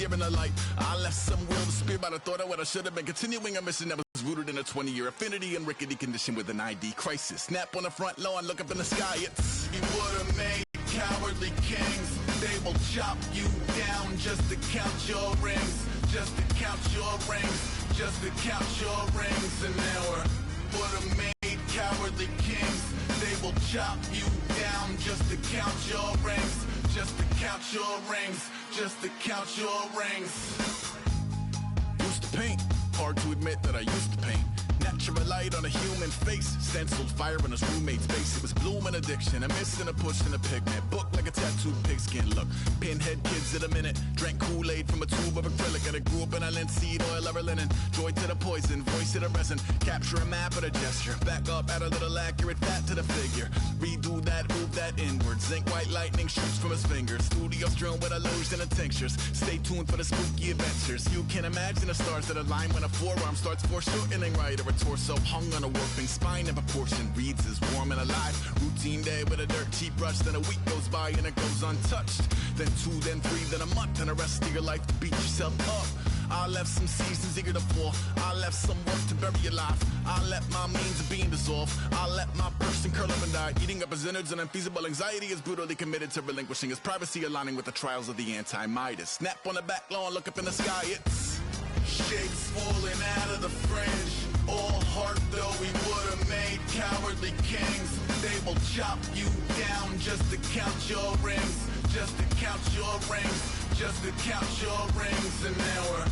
given a light. I left some will to spear by the thought of what I should have been. Continuing a mission that was rooted in a 20-year affinity and rickety condition with an ID crisis. Snap on the front lawn, look up in the sky. It's we would have made cowardly kings. They will chop you down just to count your rings. Just to count your rings. Just to count your rings. And now we're would have made cowardly kings. They will chop you down just to count your rings. Just to count your rings. Just to count your rings. Used to paint. Hard to admit that I used to paint. Natural light on a human face. Stenciled fire in his roommate's face. It was bloom and addiction. A miss and a push and a pigment. Book like a tattooed pigskin look. Pinhead kids in a minute. Drank Kool-Aid from a tube of acrylic. And I grew up in a linseed oil ever linen. Joy to the poison. Voice to the resin. Capture a map of a gesture. Back up, add a little accurate fat to the figure. Redo that, move that inward. Zinc white lightning shoots from his fingers. Studio strewn with illusion and tinctures. Stay tuned for the spooky adventures. You can imagine the stars that align when a forearm starts foreshortening right, or a torso hung on a warping spine in proportion. Reads as warm and alive. Routine day with a dirt cheap brush. Then a week goes by and it goes untouched. Then 2, then 3, then a month, and the rest of your life to beat yourself up. I left some seasons eager to fall. I left some work to bury alive. I let my means of being dissolved. I let my person curl up and die. Eating up his innards and unfeasible anxiety is brutally committed to relinquishing his privacy, aligning with the trials of the anti-Midas. Snap on the back lawn, look up in the sky. It's shapes falling out of the fringe. All heart though we would have made cowardly kings. They will chop you down just to count your rings. Just to count your rings. Just to count your rings. And now we're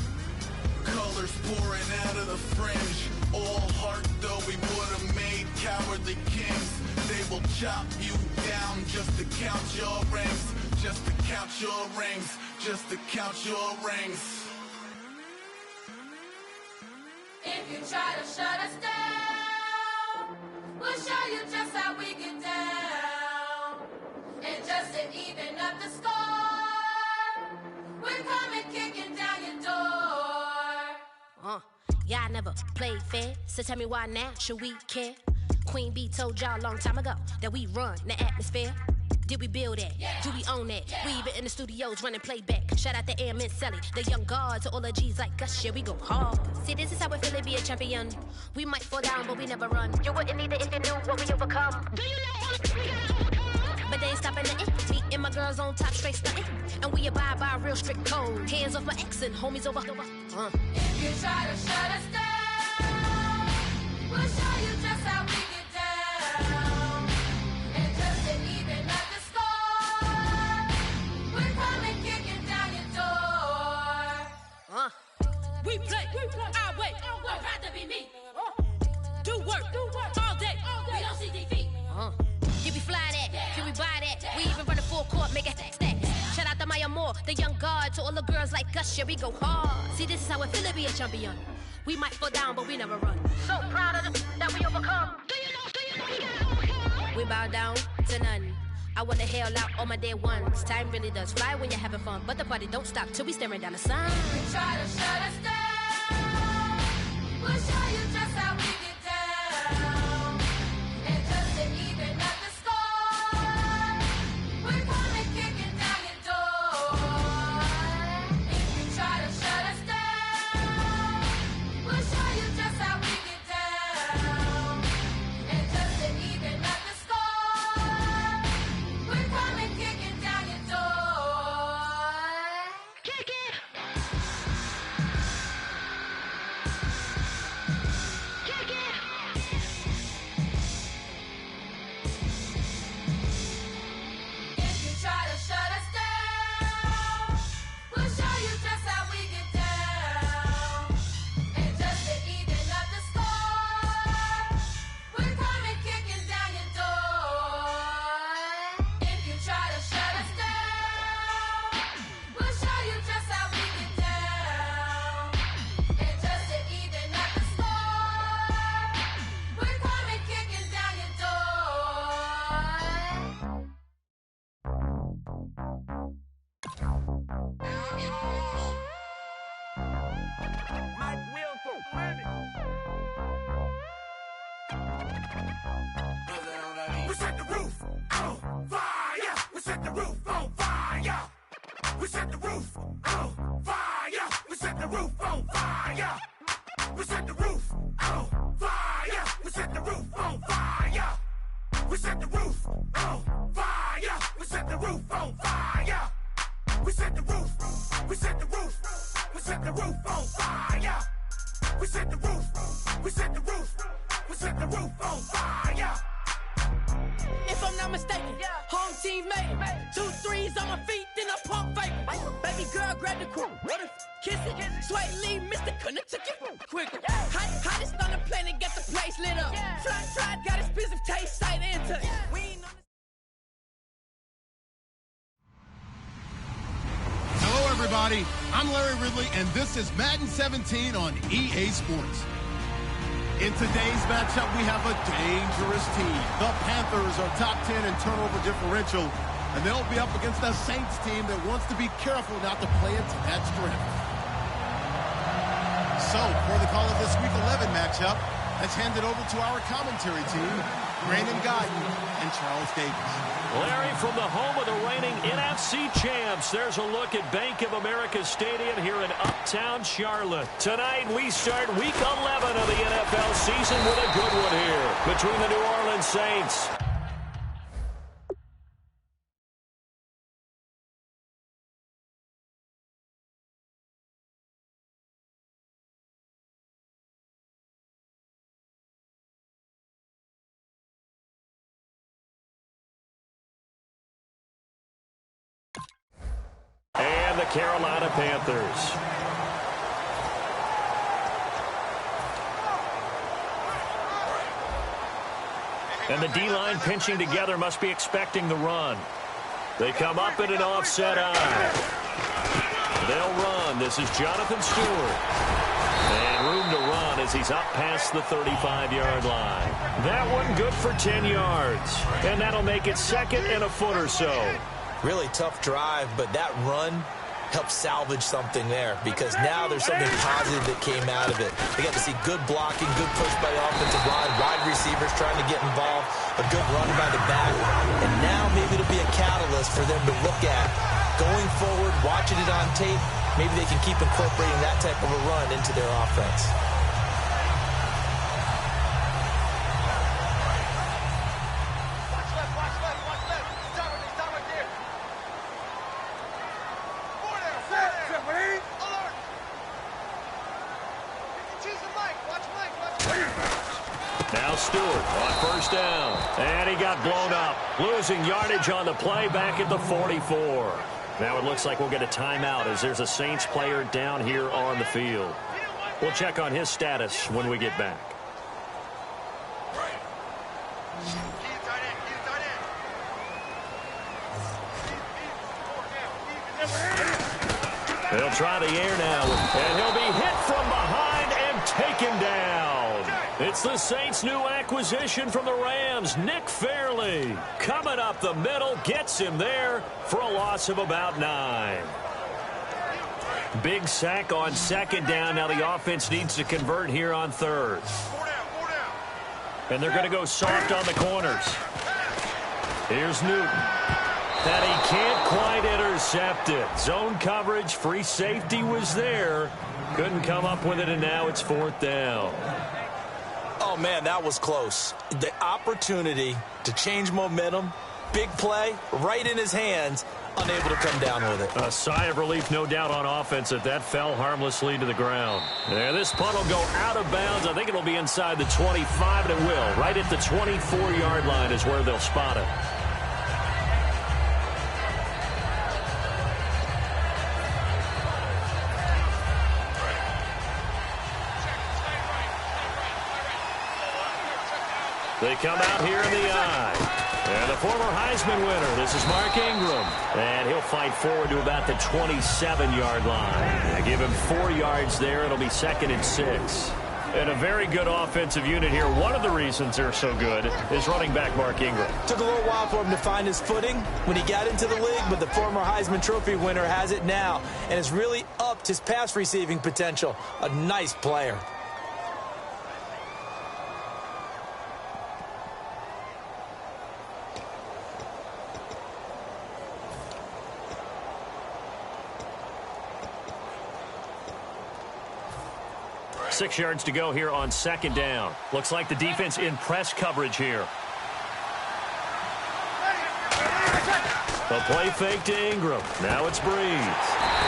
colors pouring out of the fringe. All heart though we would have made cowardly kings. They will chop you down just to count your rings. Just to count your rings. Just to count your rings. If you try to shut us down, we'll show you just how we get down. And just to even up the score, we're coming kicking down your door. Y'all never played fair, so tell me why now should we care? Queen Bee told y'all a long time ago that we run the atmosphere. Did we build that? Yeah. Do we own that? Yeah. We even in the studios running playback. Shout out to Am and Sally, the young guards, to all the G's like us. Yeah, we go hard. See, this is how we feel to be a champion. We might fall down, but we never run. You wouldn't need it if you knew what we overcome. Do you know all the we gotta overcome? But they ain't stopping nothing. Me and my girls on top, straight stunting. And we abide by a real strict code. Hands off my ex and homies over. If you try to shut us down, we'll show you just how we get down. And just to even up the score, we're coming kicking down your door. We play, I wait. I'd rather be me. Do work, all day. We don't see defeat. Can we fly that? Yeah. Can we buy that? Yeah. We even run a full court, make it stack. Shout out to Maya Moore, the young guard, to all the girls like us. Yeah, we go hard. See, this is how it feel to be a champion. We might fall down, but we never run. So proud of them that we overcome. Do you know we gotta overcome? We bow down to none. I wanna hail out all my day ones. Time really does fly when you're having fun, but the party don't stop till we staring down the sun. If you try to shut us down, we'll show you just how we get down. And just to even up the score, we're coming kicking down your door. If you try to shut us down, we'll show you just how we get down. And just to even up the score, we're coming kicking down your door. Kick it! Kick it! If you try to shut us down, we'll show you just how we get down. And just to even up the score, we're coming kicking down your door. If you try to shut us down, we'll show you just how we get down. And just to even up the score, we're coming kicking down your door. Mike Wilco, ready. We set the roof on fire. We set the roof on fire. We set the roof on fire. set the roof on fire. We set the roof on fire. We set the roof on fire. We set the roof on fire. We set the roof on fire. We set the roof. We set the roof. We set the roof on fire. We set the roof. We set the roof. We set the roof on fire. If I'm not mistaken, home team made it. 2 threes on my feet, then I pump fake. Baby girl, grab the crew. Kiss it. Sway Lee, Mr. Couldn't took it quicker. Hottest on the planet, get the place lit up. Fly, got expensive taste, sight into it. We ain't on the Hello, everybody. I'm Larry Ridley, and this is Madden 17 on EA Sports. In today's matchup, we have a dangerous team. The Panthers are top 10 in turnover differential, and they'll be up against a Saints team that wants to be careful not to play into that strength. So, for the call of this Week 11 matchup, let's hand it over to our commentary team, Brandon Guyton and Charles Davis. Larry, from the home of the reigning NFC champs, there's a look at Bank of America Stadium here in Uptown Charlotte. Tonight, we start Week 11 of the NFL season with a good one here between the New Orleans Saints. And the Carolina Panthers. And the D-line pinching together must be expecting the run. They come up in an offset eye. They'll run. This is Jonathan Stewart. And room to run as he's up past the 35-yard line. That one good for 10 yards. And that'll make it second and a foot or so. Really tough drive, but that run helped salvage something there because now there's something positive that came out of it. They got to see good blocking, good push by the offensive line, wide receivers trying to get involved, a good run by the back, and now maybe it'll be a catalyst for them to look at going forward, watching it on tape. Maybe they can keep incorporating that type of a run into their offense. Now Stewart on first down. And he got blown up. Losing yardage on the play back at the 44. Now it looks like we'll get a timeout as there's a Saints player down here on the field. We'll check on his status when we get back. They'll try the air now, and he'll be hit from behind and taken down. It's the Saints' new acquisition from the Rams, Nick Fairley. Coming up the middle, gets him there for a loss of about 9. Big sack on second down. Now the offense needs to convert here on third. And they're going to go soft on the corners. Here's Newton. And he can't quite intercept it. Zone coverage, free safety was there. Couldn't come up with it, and now it's fourth down. Oh, man, that was close. The opportunity to change momentum, big play, right in his hands, unable to come down with it. A sigh of relief, no doubt, on offense if that fell harmlessly to the ground. And this punt will go out of bounds. I think it'll be inside the 25, and it will. Right at the 24-yard line is where they'll spot it. They come out here in the eye. And the former Heisman winner, this is Mark Ingram. And he'll fight forward to about the 27-yard line. Give him 4 yards there. It'll be second and 6. And a very good offensive unit here. One of the reasons they're so good is running back Mark Ingram. Took a little while for him to find his footing when he got into the league, but the former Heisman Trophy winner has it now and has really upped his pass receiving potential. A nice player. 6 yards to go here on second down. Looks like the defense in press coverage here. A play fake to Ingram. Now it's Breeze.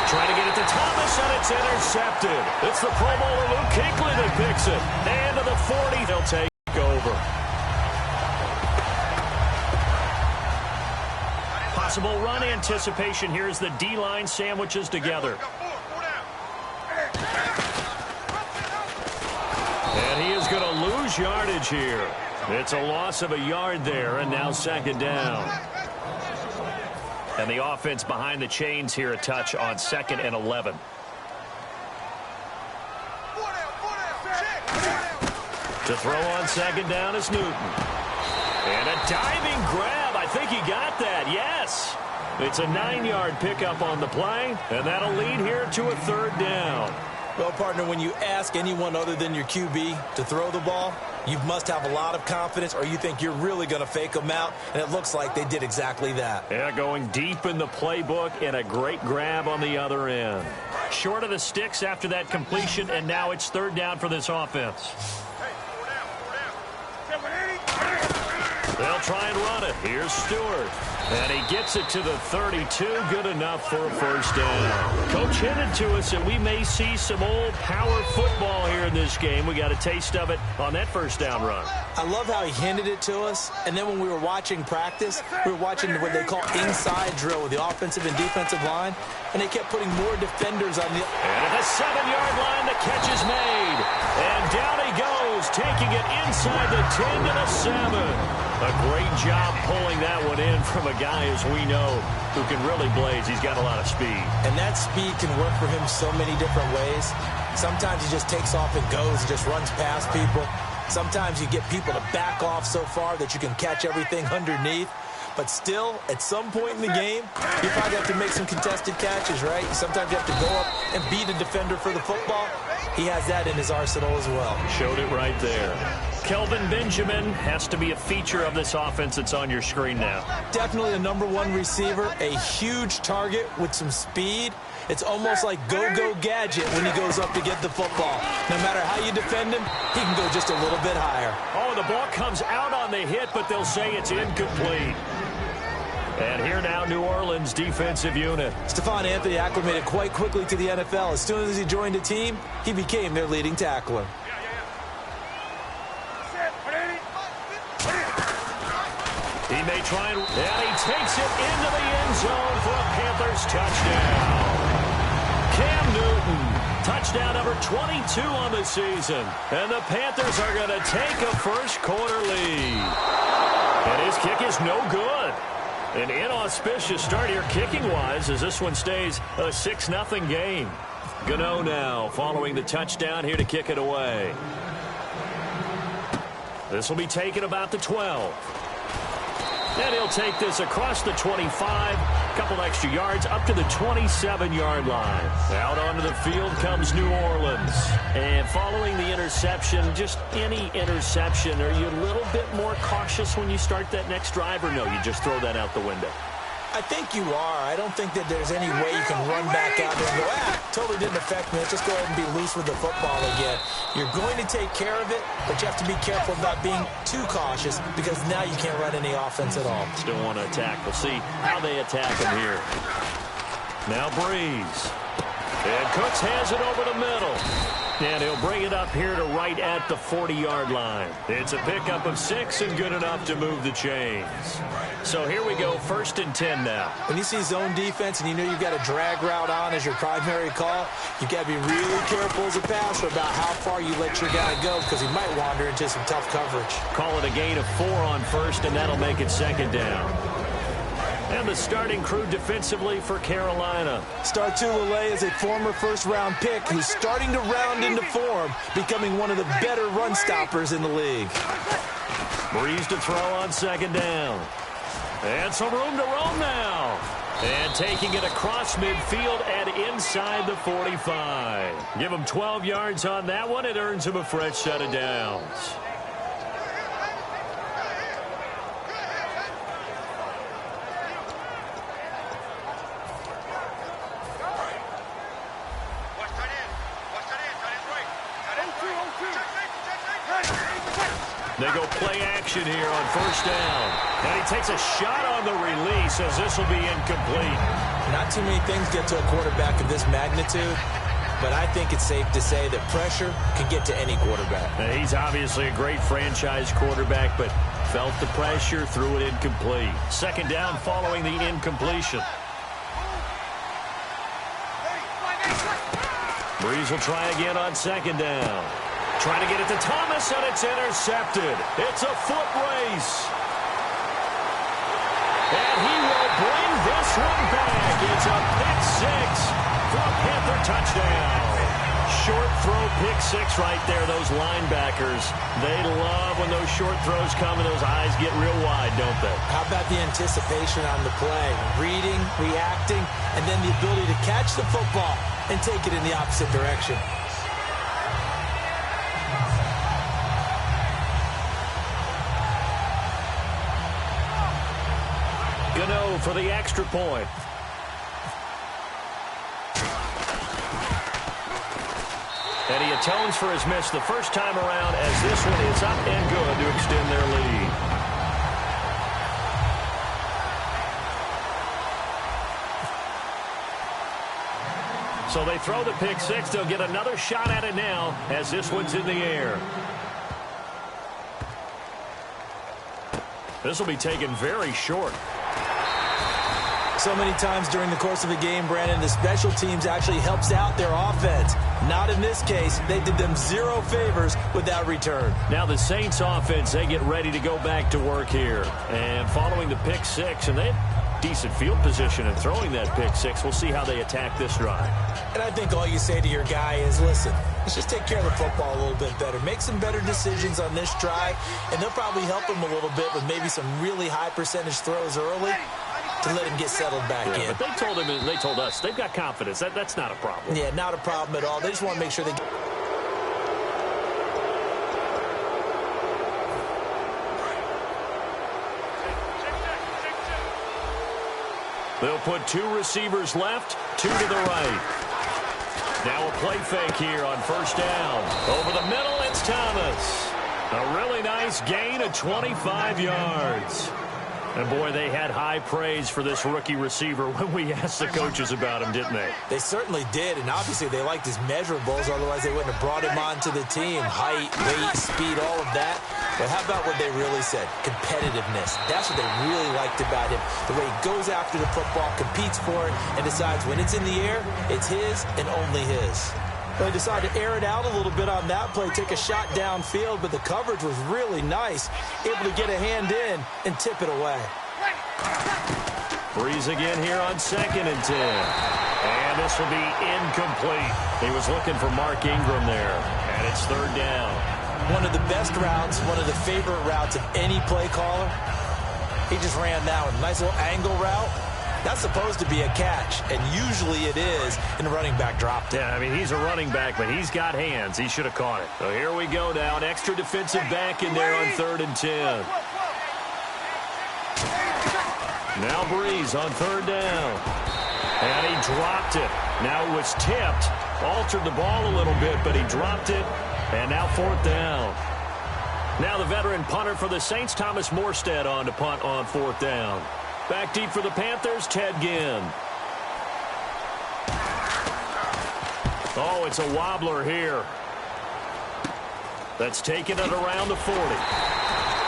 Trying to get it to Thomas, and it's intercepted. It's the Pro Bowler Luke Kuechly that picks it. And to the 40, they'll take over. Possible run anticipation here as the D-line sandwiches together. And he is going to lose yardage here. It's a loss of a yard there, and now second down. And the offense behind the chains here a touch on 2nd and 11. To throw on second down is Newton. And a diving grab. I think he got that. Yes. It's a 9-yard pickup on the play, and that'll lead here to a 3rd down. Well, partner, when you ask anyone other than your QB to throw the ball, you must have a lot of confidence, or you think you're really going to fake them out, and it looks like they did exactly that. Yeah, going deep in the playbook, and a great grab on the other end. Short of the sticks after that completion, and now it's 3rd down for this offense. They'll try and run it. Here's Stewart. And he gets it to the 32. Good enough for a 1st down. Coach hinted to us that we may see some old power football here in this game. We got a taste of it on that 1st down run. I love how he hinted it to us. And then when we were watching practice, we were watching what they call inside drill with the offensive and defensive line. And they kept putting more defenders on the... And at the 7-yard line, the catch is made. And down he goes, taking it inside the 10 to the 7. A great job pulling that one in from a guy, as we know, who can really blaze. He's got a lot of speed. And that speed can work for him so many different ways. Sometimes he just takes off and goes and just runs past people. Sometimes you get people to back off so far that you can catch everything underneath. But still, at some point in the game, you probably have to make some contested catches, right? Sometimes you have to go up and beat a defender for the football. He has that in his arsenal as well. Showed it right there. Kelvin Benjamin has to be a feature of this offense that's on your screen now. Definitely a #1 receiver, a huge target with some speed. It's almost like go-go gadget when he goes up to get the football. No matter how you defend him, he can go just a little bit higher. Oh, the ball comes out on the hit, but they'll say it's incomplete. And here now, New Orleans defensive unit. Stephon Anthony acclimated quite quickly to the NFL. As soon as he joined the team, he became their leading tackler. He may try and he takes it into the end zone for a Panthers touchdown. Cam Newton, touchdown number 22 on the season. And the Panthers are going to take a first-quarter lead. And his kick is no good. An inauspicious start here kicking-wise as this one stays a 6-0 game. Gano now following the touchdown here to kick it away. This will be taken about the 12. And he'll take this across the 25, couple extra yards up to the 27-yard line. Out onto the field comes New Orleans. And following the interception, just any interception, are you a little bit more cautious when you start that next drive, or no, you just throw that out the window? I think you are. I don't think that there's any way you can run back out there and go, totally didn't affect me. Let's just go ahead and be loose with the football again. You're going to take care of it, but you have to be careful about being too cautious because now you can't run any offense at all. Still want to attack. We'll see how they attack him here. Now Breeze. And Cooks has it over the middle. And he'll bring it up here to right at the 40-yard line. It's a pickup of 6 and good enough to move the chains. So here we go, 1st and 10 now. When you see zone defense and you know you've got a drag route on as your primary call, you've got to be really careful as a passer about how far you let your guy go because he might wander into some tough coverage. Call it a gain of 4 on 1st, and that'll make it 2nd down. And the starting crew defensively for Carolina. Startulele is a former first-round pick who's starting to round into form, becoming one of the better run stoppers in the league. Breeze to throw on 2nd down. And some room to roam now. And taking it across midfield and inside the 45. Give him 12 yards on that one. It earns him a fresh set of downs. They go play action here on first down. And he takes a shot on the release as this will be incomplete. Not too many things get to a quarterback of this magnitude, but I think it's safe to say that pressure can get to any quarterback. Now, he's obviously a great franchise quarterback, but felt the pressure, threw it incomplete. Second down following the incompletion. Breeze will try again on second down. Trying to get it to Thomas, and it's intercepted. It's a foot race. And he will bring this one back. It's a pick six for a Panther touchdown. Short throw pick six right there. Those linebackers, they love when those short throws come and those eyes get real wide, don't they? How about the anticipation on the play? Reading, reacting, and then the ability to catch the football and take it in the opposite direction. Gano for the extra point. And he atones for his miss the first time around as this one is up and good to extend their lead. So they throw the pick six. They'll get another shot at it now as this one's in the air. This will be taken very short. So many times during the course of a game, Brandon, the special teams actually helps out their offense. Not in this case. They did them zero favors with that return. Now the Saints offense, they get ready to go back to work here. And following the pick six, and they have decent field position in throwing that pick six. We'll see how they attack this drive. And I think all you say to your guy is, listen, let's just take care of the football a little bit better. Make some better decisions on this drive, and they'll probably help him a little bit with maybe some really high percentage throws early to let him get settled back in. But they told him, and they told us, they've got confidence. That's not a problem. Yeah, not a problem at all. They just want to make sure they get... They'll put two receivers left, two to the right. Now a play fake here on first down. Over the middle, it's Thomas. A really nice gain of 25 yards. And, boy, they had high praise for this rookie receiver when we asked the coaches about him, didn't they? They certainly did, and obviously they liked his measurables. Otherwise, they wouldn't have brought him onto the team. Height, weight, speed, all of that. But how about what they really said? Competitiveness. That's what they really liked about him. The way he goes after the football, competes for it, and decides when it's in the air, it's his and only his. They decided to air it out a little bit on that play, take a shot downfield, but the coverage was really nice. Able to get a hand in and tip it away. Breeze again here on 2nd and 10. And this will be incomplete. He was looking for Mark Ingram there, and it's 3rd down. One of the best routes, one of the favorite routes of any play caller. He just ran that one. Nice little angle route. That's supposed to be a catch, and usually it is, and the running back dropped it. Yeah, I mean, he's a running back, but he's got hands. He should have caught it. So here we go now. An extra defensive back in there on 3rd and 10. Now Breeze on 3rd down. And he dropped it. Now it was tipped. Altered the ball a little bit, but he dropped it. And now 4th down. Now the veteran punter for the Saints, Thomas Morstead, on to punt on 4th down. Back deep for the Panthers, Ted Ginn. Oh, it's a wobbler here. That's taken it around the 40.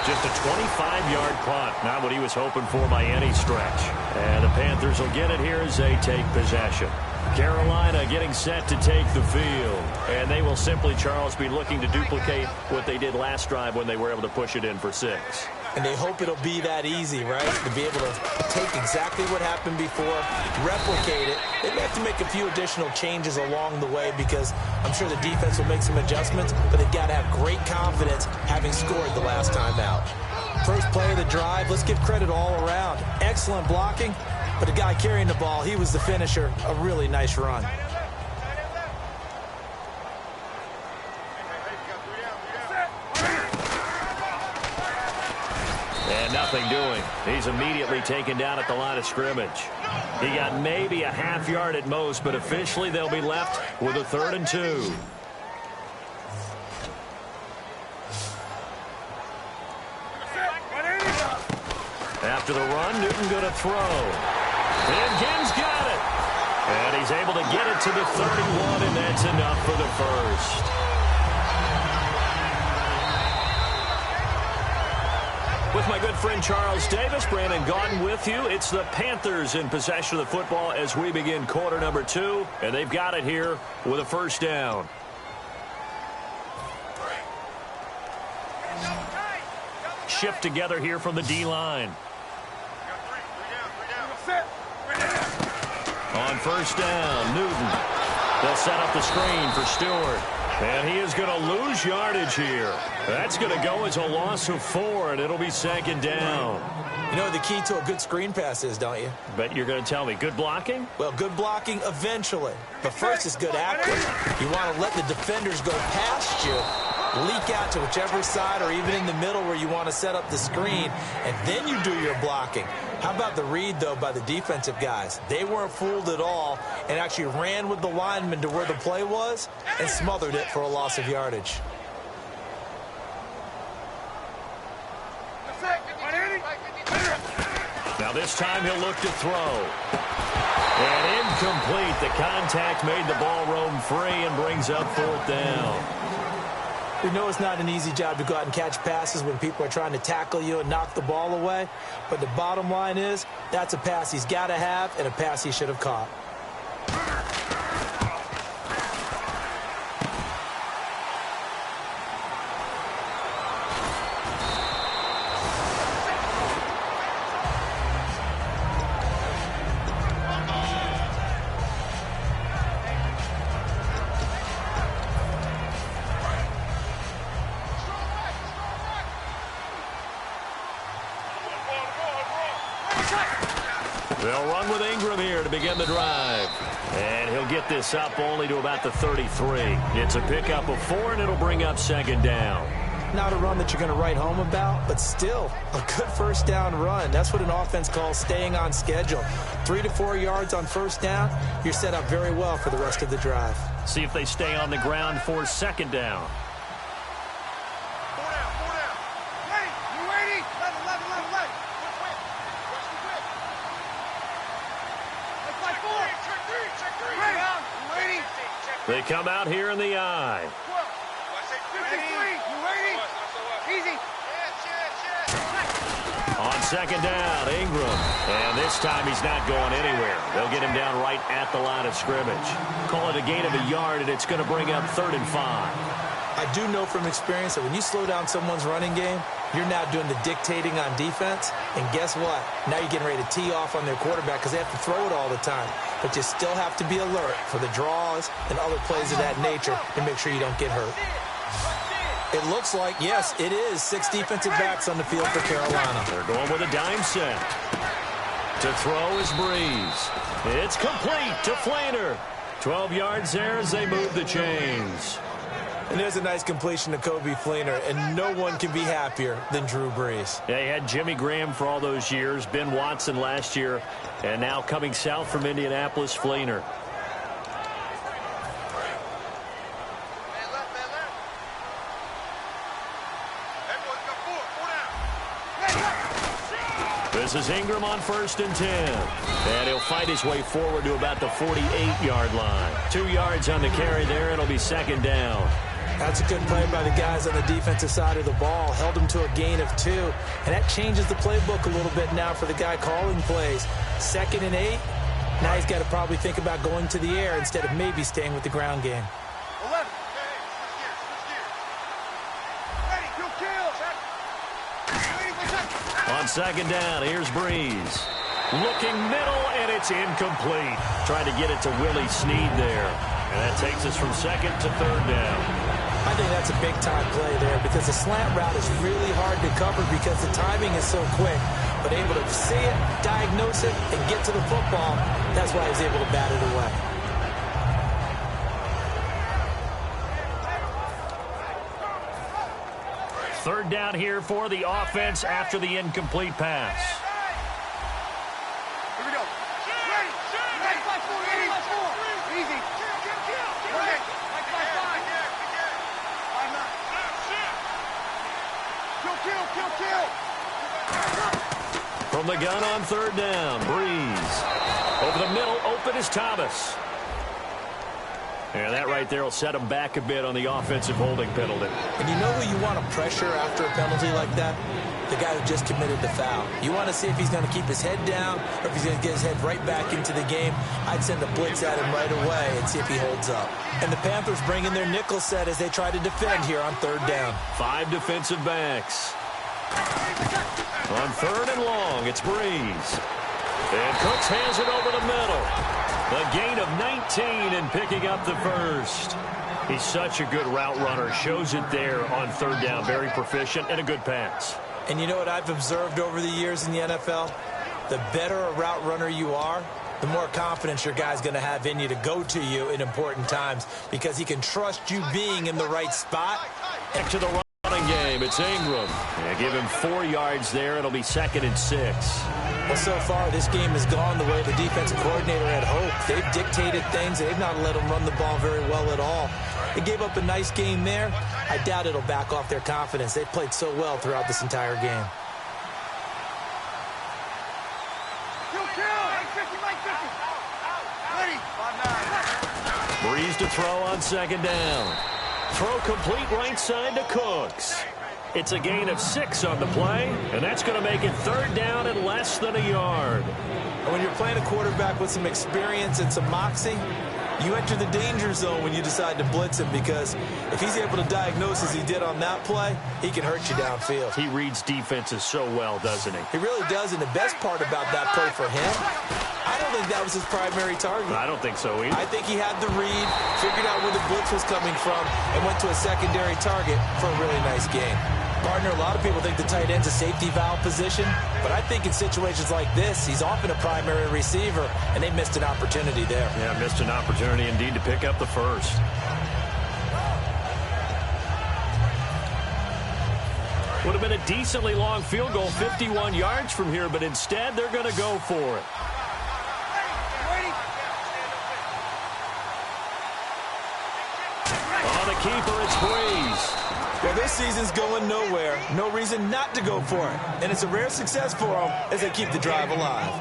Just a 25-yard punt. Not what he was hoping for by any stretch. And the Panthers will get it here as they take possession. Carolina getting set to take the field. And they will simply, Charles, be looking to duplicate what they did last drive when they were able to push it in for 6. And they hope it'll be that easy, right? To be able to take exactly what happened before, replicate it. They may have to make a few additional changes along the way because I'm sure the defense will make some adjustments, but they've got to have great confidence having scored the last time out. First play of the drive, let's give credit all around. Excellent blocking, but the guy carrying the ball, he was the finisher. A really nice run. And nothing doing. He's immediately taken down at the line of scrimmage. He got maybe a half yard at most, but officially they'll be left with a 3rd and 2. After the run, Newton going to throw. And Gibbs got it. And he's able to get it to the 31, and that's enough for the first. With my good friend Charles Davis, Brandon Gaudin with you. It's the Panthers in possession of the football as we begin quarter number 2. And they've got it here with a first down. Shift together here from the D-line. On first down, Newton. They'll set up the screen for Stewart. And he is going to lose yardage here. That's going to go as a loss of 4, and it'll be second down. You know what the key to a good screen pass is, don't you? Bet you're going to tell me. Good blocking? Well, good blocking eventually. But first is good accuracy. You want to let the defenders go past you, leak out to whichever side or even in the middle where you want to set up the screen, and then you do your blocking. How about the read, though, by the defensive guys? They weren't fooled at all and actually ran with the lineman to where the play was and smothered it for a loss of yardage. Now this time he'll look to throw. And incomplete. The contact made the ball roam free and brings up fourth down. We know it's not an easy job to go out and catch passes when people are trying to tackle you and knock the ball away. But the bottom line is, that's a pass he's got to have and a pass he should have caught. They'll run with Ingram here to begin the drive. And he'll get this up only to about the 33. It's a pickup of 4, and it'll bring up second down. Not a run that you're going to write home about, but still a good first down run. That's what an offense calls staying on schedule. 3 to 4 yards on first down, you're set up very well for the rest of the drive. See if they stay on the ground for second down. They come out here in the eye. On second down, Ingram. And this time he's not going anywhere. They'll get him down right at the line of scrimmage. Call it a gain of a yard, and it's going to bring up 3rd and 5. I do know from experience that when you slow down someone's running game, you're now doing the dictating on defense. And guess what? Now you're getting ready to tee off on their quarterback because they have to throw it all the time. But you still have to be alert for the draws and other plays of that nature and make sure you don't get hurt. It looks like, yes, it is 6 defensive backs on the field for Carolina. They're going with a dime set. To throw is Breeze. It's complete to Flainer. 12 yards there as they move the chains. And there's a nice completion to Kobe Fleener, and no one can be happier than Drew Brees. Yeah, he had Jimmy Graham for all those years, Ben Watson last year, and now coming south from Indianapolis, Fleener. This is Ingram on 1st and 10. And he'll fight his way forward to about the 48-yard line. 2 yards on the carry there. It'll be second down. That's a good play by the guys on the defensive side of the ball. Held them to a gain of 2. And that changes the playbook a little bit now for the guy calling plays. 2nd and 8. Now he's got to probably think about going to the air instead of maybe staying with the ground game. 11. On second down, here's Breeze. Looking middle, and it's incomplete. Trying to get it to Willie Snead there. And that takes us from 2nd to 3rd down. I think that's a big-time play there because the slant route is really hard to cover because the timing is so quick. But able to see it, diagnose it, and get to the football, that's why he's able to bat it away. Third down here for the offense after the incomplete pass. Here we go. Ready. Easy. From From the gun on third down, Breeze. Over the middle, open is Thomas. And that right there will set him back a bit on the offensive holding penalty. And you know who you want to pressure after a penalty like that? The guy who just committed the foul. You want to see if he's going to keep his head down or if he's going to get his head right back into the game. I'd send a blitz at him right away and see if he holds up. And the Panthers bring in their nickel set as they try to defend here on third down. 5 defensive backs. On third and long, it's Breeze. And Cooks has it over the middle. A gain of 19 and picking up the first. He's such a good route runner. Shows it there on third down. Very proficient and a good pass. And you know what I've observed over the years in the NFL? The better a route runner you are, the more confidence your guy's going to have in you to go to you in important times because he can trust you being in the right spot. Back to the running game. It's Ingram. Give him 4 yards there. It'll be 2nd and 6. Well, so far, this game has gone the way the defensive coordinator had hoped. They've dictated things. They've not let them run the ball very well at all. They gave up a nice game there. I doubt it'll back off their confidence. They've played so well throughout this entire game. Breeze to throw on 2nd down. Throw complete right side to Cooks. It's a gain of 6 on the play, and that's going to make it 3rd down and less than a yard. And when you're playing a quarterback with some experience and some moxie, you enter the danger zone when you decide to blitz him because if he's able to diagnose as he did on that play, he can hurt you downfield. He reads defenses so well, doesn't he? He really does, and the best part about that play for him, I don't think that was his primary target. I don't think so either. I think he had the read, figured out where the blitz was coming from, and went to a secondary target for a really nice game. Partner, a lot of people think the tight end's a safety valve position, but I think in situations like this, he's often a primary receiver, and they missed an opportunity there. Yeah, missed an opportunity indeed to pick up the first. Would have been a decently long field goal, 51 yards from here, but instead they're going to go for it. On the keeper, it's Breeze. Well, this season's going nowhere. No reason not to go for it. And it's a rare success for them as they keep the drive alive.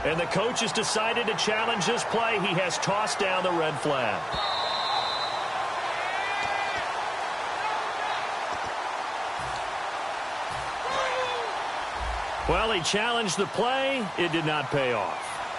And the coach has decided to challenge this play. He has tossed down the red flag. Well, he challenged the play. It did not pay off.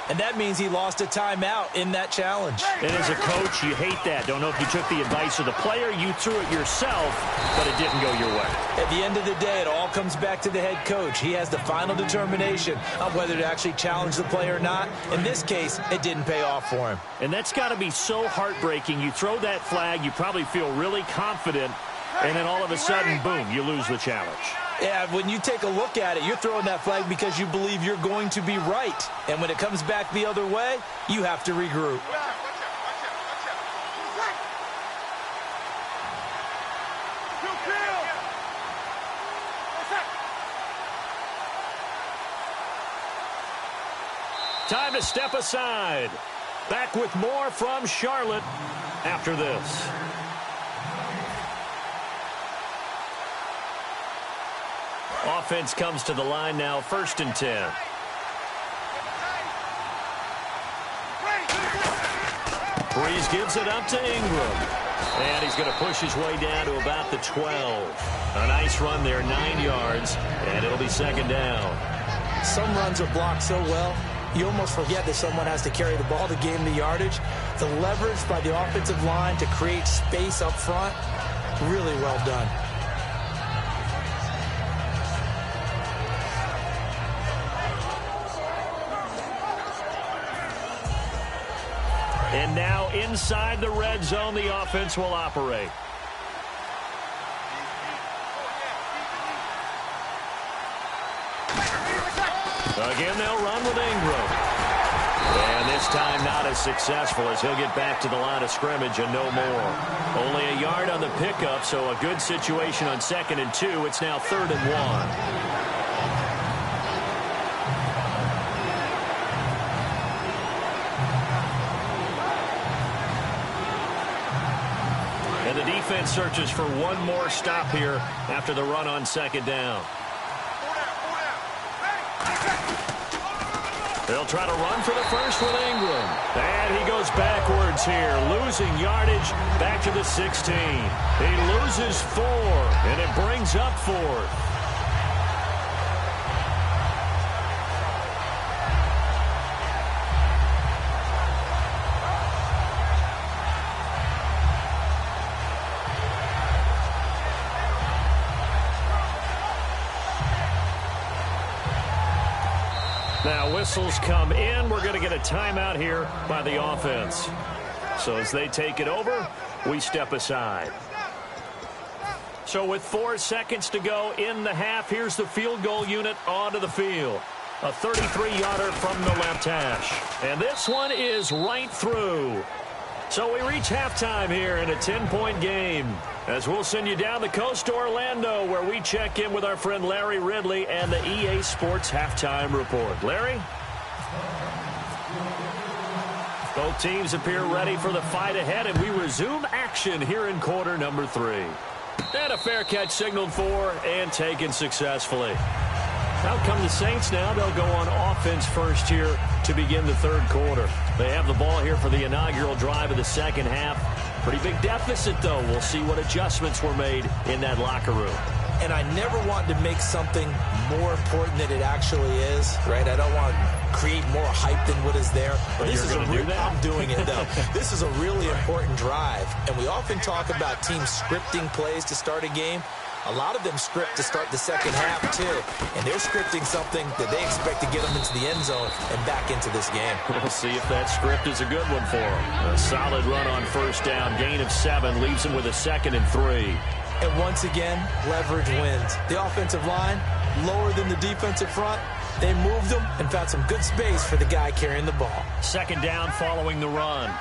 And that means he lost a timeout in that challenge. And as a coach, you hate that. Don't know if you took the advice of the player. You threw it yourself, but it didn't go your way. At the end of the day, it all comes back to the head coach. He has the final determination on whether to actually challenge the play or not. In this case, it didn't pay off for him. And that's got to be so heartbreaking. You throw that flag, you probably feel really confident, and then all of a sudden, boom, you lose the challenge. Yeah, when you take a look at it, you're throwing that flag because you believe you're going to be right. And when it comes back the other way, you have to regroup. Time to step aside. Back with more from Charlotte after this. Offense comes to the line now, 1st and 10. Breeze gives it up to Ingram. And he's going to push his way down to about the 12. A nice run there, 9 yards, and it'll be 2nd down. Some runs are blocked so well, you almost forget that someone has to carry the ball to gain the yardage. The leverage by the offensive line to create space up front, really well done. And now inside the red zone, the offense will operate. Again, they'll run with Ingram. And this time not as successful as he'll get back to the line of scrimmage and no more. Only a yard on the pickup, so a good situation on 2nd and 2. It's now 3rd and 1. offense searches for one more stop here after the run on second down. They'll try to run for the first with Ingram. And he goes backwards here, losing yardage back to the 16. He loses 4, and it brings up 4th. Now whistles come in. We're going to get a timeout here by the offense. So as they take it over, we step aside. So with 4 seconds to go in the half, here's the field goal unit onto the field. A 33-yarder from the left hash. And this one is right through. So we reach halftime here in a 10-point game. As we'll send you down the coast to Orlando, where we check in with our friend Larry Ridley and the EA Sports Halftime Report. Larry? Both teams appear ready for the fight ahead, and we resume action here in quarter number 3. And a fair catch signaled for and taken successfully. Out come the Saints now. They'll go on offense first here to begin the third quarter. They have the ball here for the inaugural drive of the second half. Pretty big deficit, though. We'll see what adjustments were made in that locker room. And I never want to make something more important than it actually is, right? I don't want to create more hype than what is there. But this you're going to do that? I'm doing it, though. This is a really important drive. And we often talk about teams scripting plays to start a game. A lot of them script to start the second half, too. And they're scripting something that they expect to get them into the end zone and back into this game. We'll see if that script is a good one for them. A solid run on first down. Gain of 7 leaves them with a 2nd and 3. And once again, leverage wins. The offensive line, lower than the defensive front. They moved them and found some good space for the guy carrying the ball. 2nd down following the run.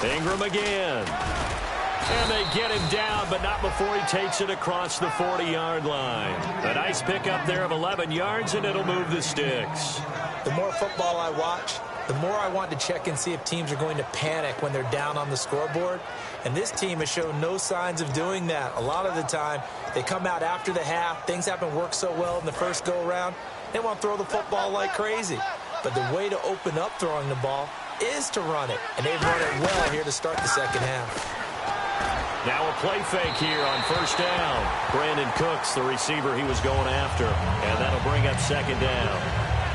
Ingram again. And they get him down, but not before he takes it across the 40-yard line. A nice pickup there of 11 yards, and it'll move the sticks. The more football I watch, the more I want to check and see if teams are going to panic when they're down on the scoreboard. And this team has shown no signs of doing that. A lot of the time, they come out after the half. Things haven't worked so well in the first go-around. They want to throw the football like crazy. But the way to open up throwing the ball is to run it. And they've run it well here to start the second half. Now a play fake here on first down. Brandon Cooks, the receiver he was going after. And that'll bring up 2nd down.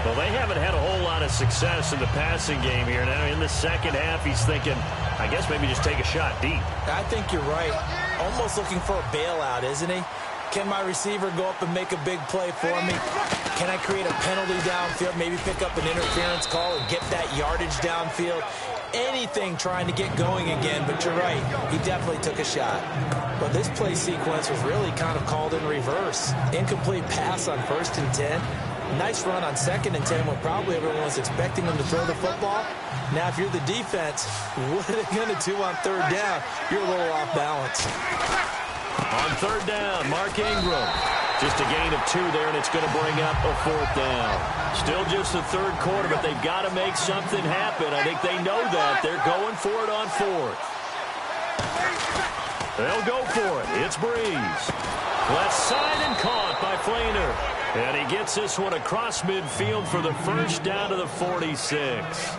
Well, they haven't had a whole lot of success in the passing game here. Now in the second half, he's thinking, I guess maybe just take a shot deep. I think you're right. Almost looking for a bailout, isn't he? Can my receiver go up and make a big play for me? Can I create a penalty downfield, maybe pick up an interference call and get that yardage downfield? Anything trying to get going again, but you're right. He definitely took a shot. But this play sequence was really kind of called in reverse. Incomplete pass on 1st and 10. Nice run on 2nd and 10 when probably everyone was expecting him to throw the football. Now, if you're the defense, what are they going to do on 3rd down? You're a little off balance. On 3rd down, Mark Ingram. Just a gain of 2 there, and it's going to bring up a 4th down. Still just the 3rd quarter, but they've got to make something happen. I think they know that. They're going for it on 4th. They'll go for it. It's Breeze. Left side and caught by Flainer. And he gets this one across midfield for the first down to the 46.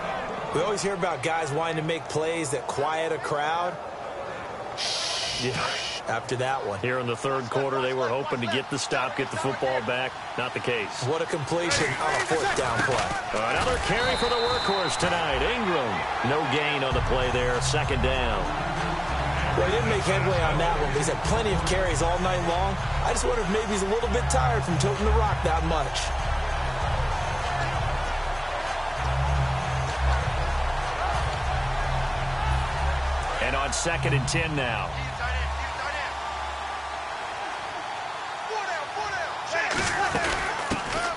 We always hear about guys wanting to make plays that quiet a crowd. Yeah. After that one. Here in the 3rd quarter, they were hoping to get the stop, get the football back. Not the case. What a completion on a 4th down play. Another carry for the workhorse tonight. Ingram. No gain on the play there. 2nd down. Well, he didn't make headway on that one, but he's had plenty of carries all night long. I just wonder if maybe he's a little bit tired from tilting the rock that much. And on 2nd and 10 now.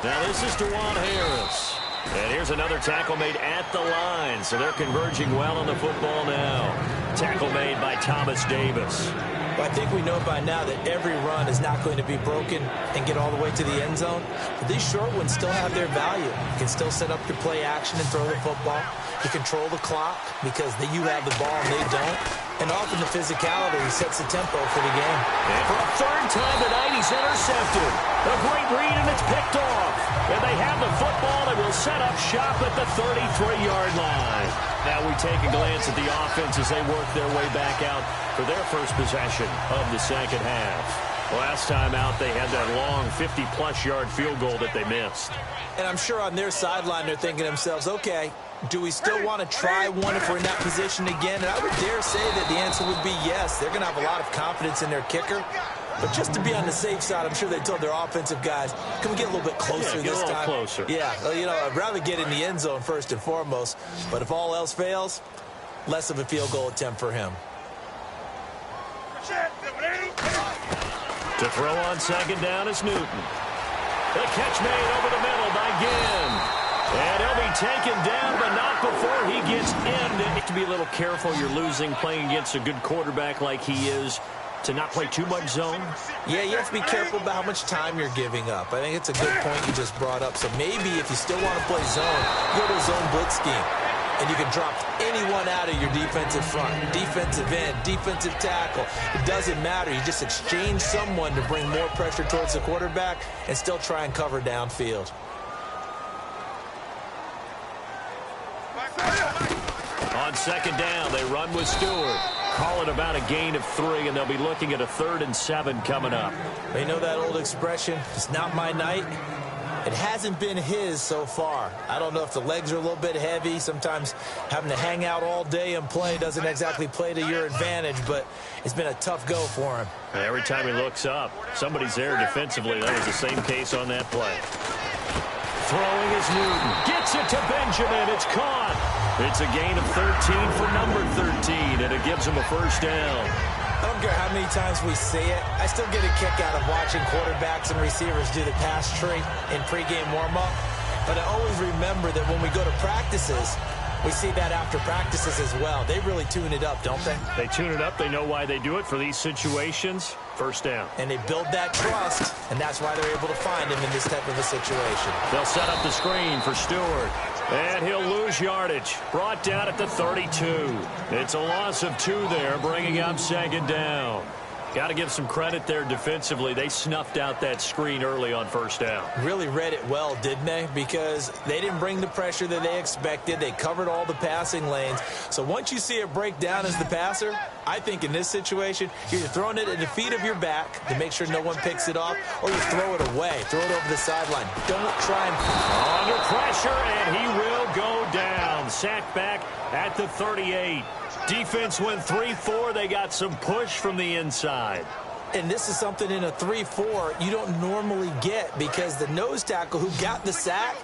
Now this is DeJuan Harris. And here's another tackle made at the line. So they're converging well on the football now. Tackle made by Thomas Davis. Well, I think we know by now that every run is not going to be broken and get all the way to the end zone. But these short ones still have their value. You can still set up your play action and throw the football. You control the clock because you have the ball and they don't. And often the physicality sets the tempo for the game. And for a third time tonight, he's intercepted. A great read, and it's picked off. And they have the football and will set up shop at the 33-yard line. Now we take a glance at the offense as they work their way back out for their first possession of the second half. Last time out, they had that long 50-plus yard field goal that they missed. And I'm sure on their sideline they're thinking to themselves, okay, do we still want to try one if we're in that position again? And I would dare say that the answer would be yes. They're going to have a lot of confidence in their kicker. But just to be on the safe side, I'm sure they told their offensive guys, can we get a little bit closer this time? Closer. Yeah, well, you know, I'd rather get in the end zone first and foremost. But if all else fails, less of a field goal attempt for him. To throw on second down is Newton. The catch made over the middle by Ginn. And he'll be taken down, but not before he gets in. You have to be a little careful. You're losing playing against a good quarterback like he is, to not play too much zone. Yeah, you have to be careful about how much time you're giving up. I think it's a good point you just brought up. So maybe if you still want to play zone, go to a zone blitz scheme. And you can drop anyone out of your defensive front, defensive end, defensive tackle. It doesn't matter. You just exchange someone to bring more pressure towards the quarterback and still try and cover downfield. On second down, they run with Stewart. Call it about a gain of 3, and they'll be looking at a 3rd and 7 coming up. You know that old expression, it's not my night? It hasn't been his so far. I don't know if the legs are a little bit heavy. Sometimes having to hang out all day and play doesn't exactly play to your advantage, but it's been a tough go for him. Every time he looks up, somebody's there defensively. That was the same case on that play. Throwing is Newton. Gets it to Benjamin. It's caught. It's a gain of 13 for number 13, and it gives him a first down. I don't care how many times we see it. I still get a kick out of watching quarterbacks and receivers do the pass tree in pregame warm-up. But I always remember that when we go to practices, we see that after practices as well. They really tune it up, don't they? They tune it up. They know why they do it for these situations. First down. And they build that trust, and that's why they're able to find him in this type of a situation. They'll set up the screen for Stewart. And he'll lose yardage. Brought down at the 32. It's a loss of 2 there, bringing up second down. Got to give some credit there defensively. They snuffed out that screen early on first down. Really read it well, didn't they? Because they didn't bring the pressure that they expected. They covered all the passing lanes. So once you see it break down as the passer, I think in this situation, you're throwing it at the feet of your back to make sure no one picks it off, or you throw it away. Throw it over the sideline. Don't try and... Under pressure, and he will go down. Sacked back at the 38. Defense went 3-4. They got some push from the inside. And this is something in a 3-4 you don't normally get, because the nose tackle who got the sack,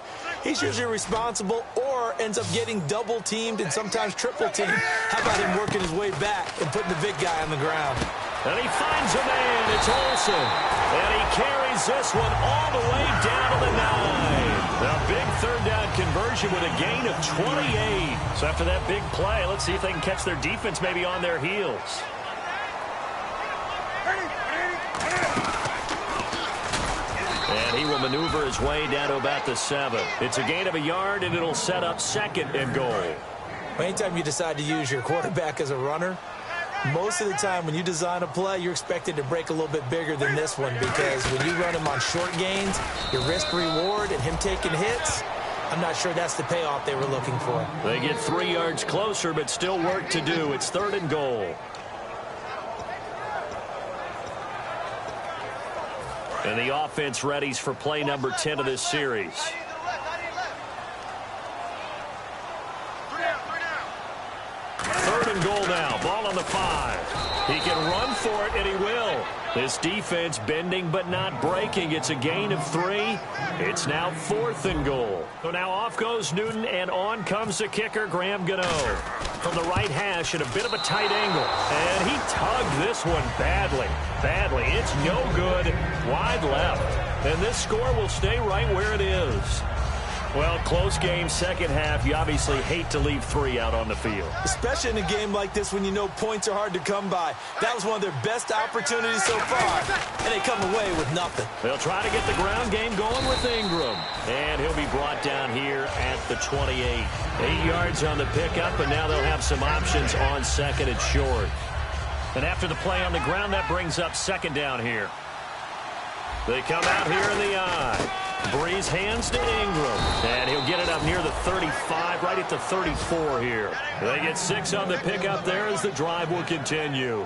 he's usually responsible or ends up getting double teamed and sometimes triple teamed. How about him working his way back and putting the big guy on the ground? And he finds a man. It's Olsen. And he carries this one all the way down to the 9. A big third down conversion with a gain of 28. So after that big play, let's see if they can catch their defense maybe on their heels. And he will maneuver his way down to about the 7. It's a gain of a yard, and it'll set up 2nd and goal. Anytime you decide to use your quarterback as a runner, most of the time when you design a play, you're expected to break a little bit bigger than this one, because when you run him on short gains, your risk-reward and him taking hits, I'm not sure that's the payoff they were looking for. They get 3 yards closer, but still work to do. It's 3rd and goal. And the offense readies for play number 10 of this series. Third and goal now. Ball on the 5. He can run for it, and he will. This defense bending but not breaking. It's a gain of 3. It's now 4th and goal. So now off goes Newton, and on comes the kicker, Graham Gano. From the right hash at a bit of a tight angle. And he tugged this one badly. It's no good. Wide left. And this score will stay right where it is. Well, close game, second half. You obviously hate to leave 3 out on the field. Especially in a game like this when you know points are hard to come by. That was one of their best opportunities so far, and they come away with nothing. They'll try to get the ground game going with Ingram. And he'll be brought down here at the 28. 8 yards on the pickup, and now they'll have some options on second and short. And after the play on the ground, that brings up second down here. They come out here in the eye. Breeze hands to Ingram, and he'll get it up near the 35, right at the 34 here. They get 6 on the pickup there as the drive will continue.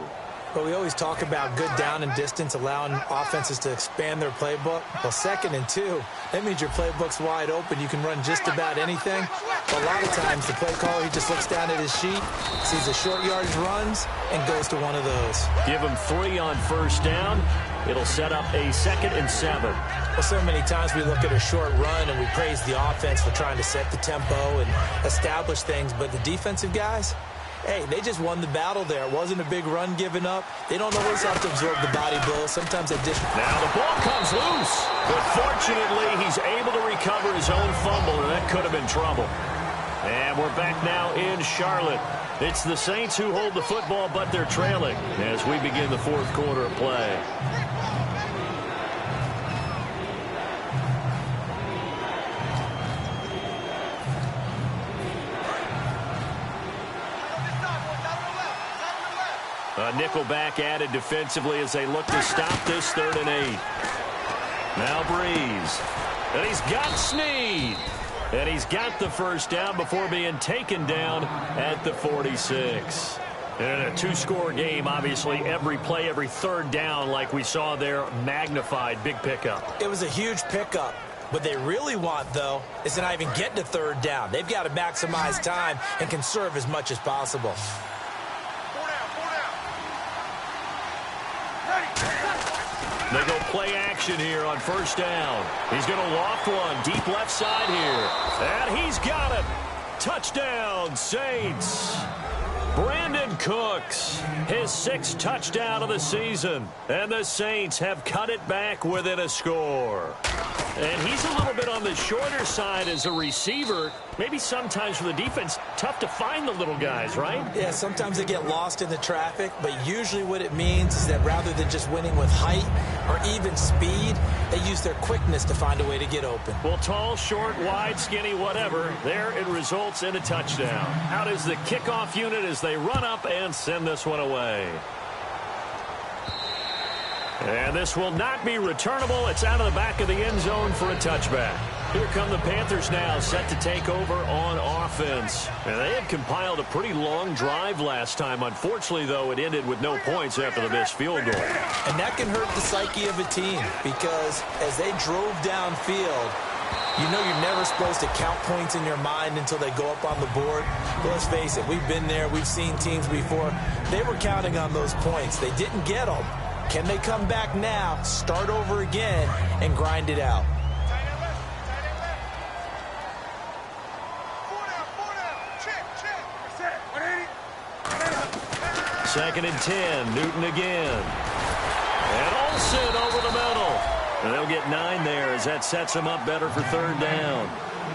But we always talk about good down and distance, allowing offenses to expand their playbook. Well, 2nd and 2, that means your playbook's wide open. You can run just about anything. But a lot of times, the play caller, he just looks down at his sheet, sees the short yardage runs, and goes to one of those. Give him 3 on first down. It'll set up a 2nd and 7. Well, so many times we look at a short run and we praise the offense for trying to set the tempo and establish things. But the defensive guys, hey, they just won the battle there. It wasn't a big run given up. They don't always have to absorb the body blows. Sometimes they just... Now the ball comes loose. But fortunately, he's able to recover his own fumble, and that could have been trouble. And we're back now in Charlotte. It's the Saints who hold the football, but they're trailing as we begin the 4th quarter of play. A nickelback added defensively as they look to stop this 3rd and 8. Now Breeze. And he's got Snead. And he's got the first down before being taken down at the 46. In a 2-score game, obviously, every play, every 3rd down, like we saw there, magnified. Big pickup. It was a huge pickup. What they really want, though, is to not even get to 3rd down. They've got to maximize time and conserve as much as possible. They go play action here on first down. He's going to loft one deep left side here. And he's got it. Touchdown, Saints. Brandon Cooks, his 6th touchdown of the season. And the Saints have cut it back within a score. And he's a little bit on the shorter side as a receiver. Maybe sometimes for the defense, tough to find the little guys, right? Yeah, sometimes they get lost in the traffic, but usually what it means is that rather than just winning with height or even speed, they use their quickness to find a way to get open. Well, tall, short, wide, skinny, whatever, there it results in a touchdown. Out is the kickoff unit as they run up and send this one away. And this will not be returnable. It's out of the back of the end zone for a touchback. Here come the Panthers now, set to take over on offense. And they had compiled a pretty long drive last time. Unfortunately, though, it ended with no points after the missed field goal. And that can hurt the psyche of a team because as they drove downfield, you know you're never supposed to count points in your mind until they go up on the board. But let's face it, we've been there. We've seen teams before. They were counting on those points. They didn't get them. Can they come back now, start over again, and grind it out? Second and 10, Newton again. And Olsen over the middle. And they'll get 9 there as that sets him up better for 3rd down.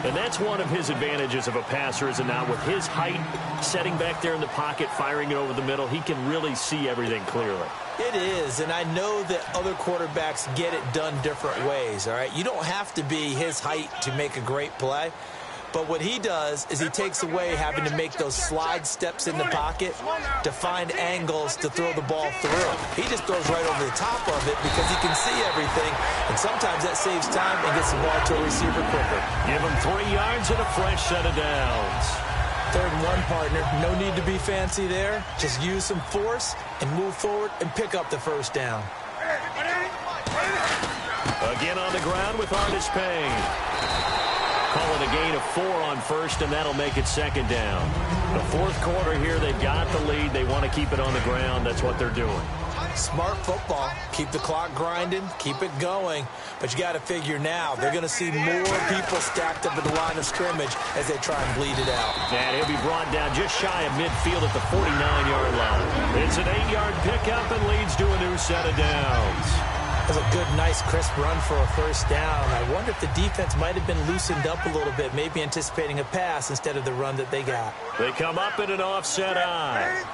And that's one of his advantages of a passer, is it not? With his height, setting back there in the pocket, firing it over the middle, he can really see everything clearly. It is, and I know that other quarterbacks get it done different ways, all right? You don't have to be his height to make a great play. But what he does is he takes away having to make those slide steps in the pocket to find angles to throw the ball through. He just throws right over the top of it because he can see everything, and sometimes that saves time and gets the ball to a receiver quicker. Give him 3 yards and a fresh set of downs. 3rd and 1, partner. No need to be fancy there. Just use some force and move forward and pick up the first down. Again on the ground with Artis Payne. Call it a gain of 4 on first, and that'll make it 2nd down. The 4th quarter here, they've got the lead. They want to keep it on the ground. That's what they're doing. Smart football. Keep the clock grinding. Keep it going. But you got to figure now, they're going to see more people stacked up at the line of scrimmage as they try and bleed it out. And he'll be brought down just shy of midfield at the 49-yard line. It's an 8-yard pickup and leads to a new set of downs. That was a good, nice, crisp run for a first down. I wonder if the defense might have been loosened up a little bit, maybe anticipating a pass instead of the run that they got. They come up in an offset eye.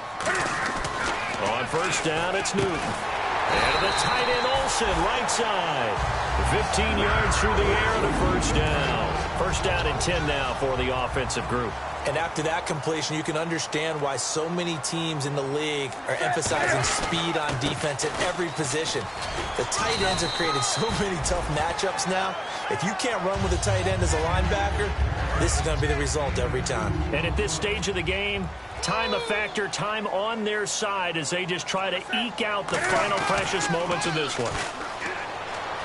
On first down, it's Newton. And the tight end Olsen, right side. 15 yards through the air and a first down. First down and 10 now for the offensive group. And after that completion, you can understand why so many teams in the league are emphasizing speed on defense at every position. The tight ends have created so many tough matchups now. If you can't run with a tight end as a linebacker, this is going to be the result every time. And at this stage of the game, time a factor, time on their side as they just try to eke out the final precious moments of this one.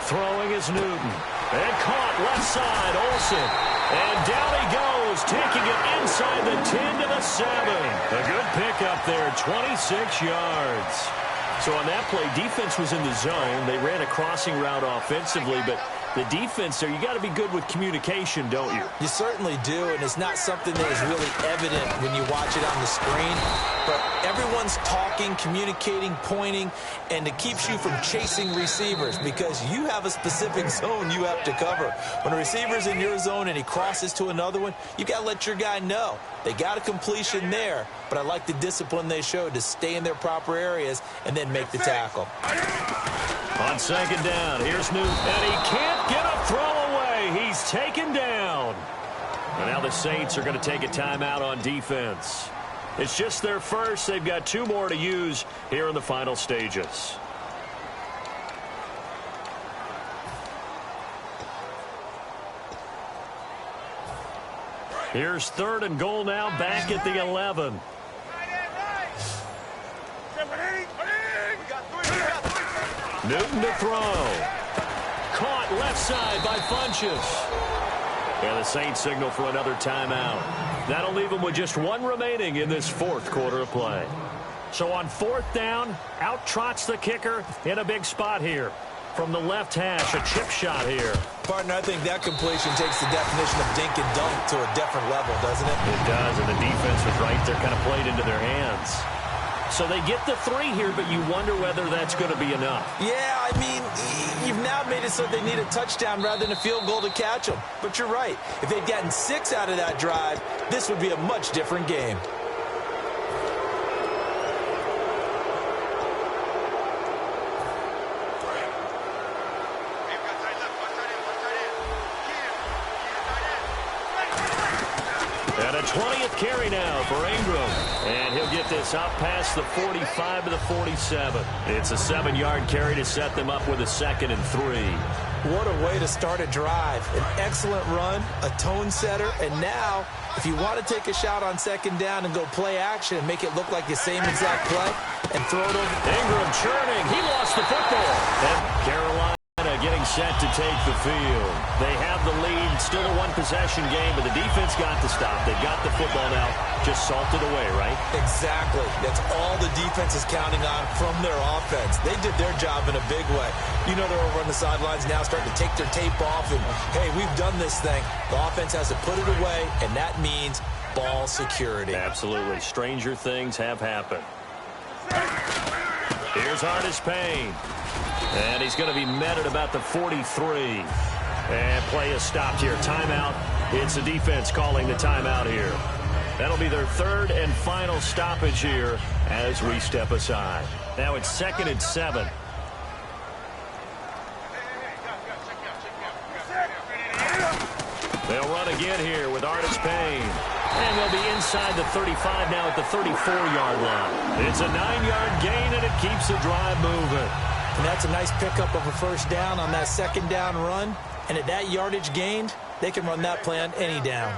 Throwing is Newton. And caught left side, Olsen. And down he goes, taking it inside the 10 to the 7. A good pickup there, 26 yards. So on that play, defense was in the zone. They ran a crossing route offensively, but the defense there, you got to be good with communication, don't you? You certainly do, and it's not something that is really evident when you watch it on the screen. But everyone's talking, communicating, pointing, and it keeps you from chasing receivers because you have a specific zone you have to cover. When a receiver's in your zone and he crosses to another one, you got to let your guy know. They got a completion there, but I like the discipline they showed to stay in their proper areas and then make the tackle. On second down, here's Newton, and he can't get a throw away. He's taken down. And now the Saints are going to take a timeout on defense. It's just their first. They've got 2 more to use here in the final stages. Here's 3rd and goal now, back at the 11. Newton to throw. Caught left side by Funchess. And the Saints signal for another timeout. That'll leave them with just 1 remaining in this 4th quarter of play. So on 4th down, out trots the kicker in a big spot here. From the left hash, a chip shot here. Partner, I think that completion takes the definition of dink and dunk to a different level, doesn't it? It does, and the defense was right there, kind of played into their hands. So they get the 3 here, but you wonder whether that's going to be enough. Yeah, I mean, you've now made it so they need a touchdown rather than a field goal to catch them. But you're right. If they'd gotten 6 out of that drive, this would be a much different game. And a 20th carry now for Ingram. And he'll get this up past the 45 to the 47. It's a 7-yard carry to set them up with a 2nd and 3. What a way to start a drive. An excellent run, a tone setter, and now, if you want to take a shot on 2nd down and go play action and make it look like the same exact play and throw it over. Ingram churning. He lost the football. And Carolina getting set to take the field. They have the lead, still a 1-possession game, but the defense got to stop. They got the football now, just salted away, right? Exactly. That's all the defense is counting on from their offense. They did their job in a big way. You know they're over on the sidelines now starting to take their tape off and, hey, we've done this thing. The offense has to put it away, and that means ball security. Absolutely. Stranger things have happened. Here's Artis Payne. And he's going to be met at about the 43. And play is stopped here. Timeout. It's the defense calling the timeout here. That'll be their 3rd and final stoppage here as we step aside. Now it's 2nd and 7. They'll run again here with Artis Payne. And they'll be inside the 35 now at the 34-yard line. It's a 9-yard gain, and it keeps the drive moving. And that's a nice pickup of a first down on that 2nd down run. And at that yardage gained, they can run that play on any down.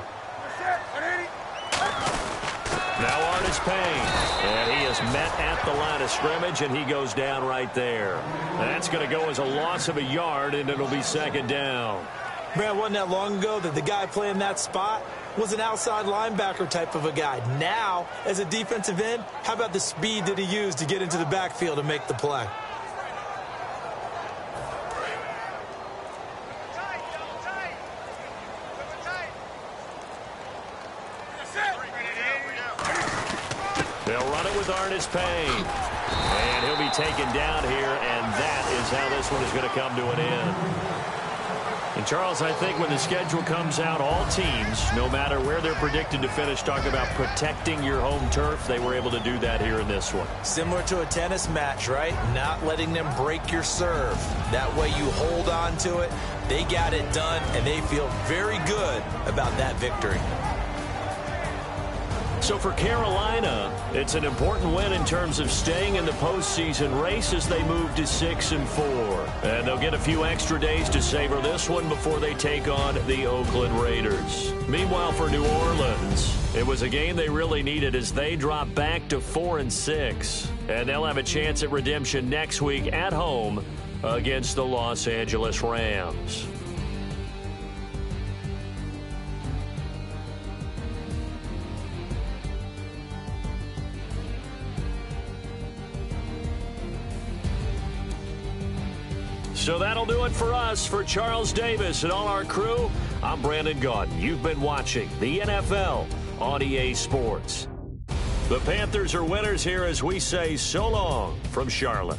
Now Artis Payne. And he is met at the line of scrimmage, and he goes down right there. That's going to go as a loss of a yard, and it'll be 2nd down. Brad, wasn't that long ago that the guy playing that spot was an outside linebacker type of a guy. Now, as a defensive end, how about the speed that he used to get into the backfield and make the play? They'll run it with Artis Payne. And he'll be taken down here, and that is how this one is going to come to an end. And, Charles, I think when the schedule comes out, all teams, no matter where they're predicted to finish, talk about protecting your home turf. They were able to do that here in this one. Similar to a tennis match, right? Not letting them break your serve. That way you hold on to it. They got it done, and they feel very good about that victory. So for Carolina, it's an important win in terms of staying in the postseason race as they move to 6-4. And they'll get a few extra days to savor this one before they take on the Oakland Raiders. Meanwhile, for New Orleans, it was a game they really needed as they drop back to 4-6. And they'll have a chance at redemption next week at home against the Los Angeles Rams. So that'll do it for us. For Charles Davis and all our crew, I'm Brandon Gaudin. You've been watching the NFL on EA Sports. The Panthers are winners here as we say so long from Charlotte.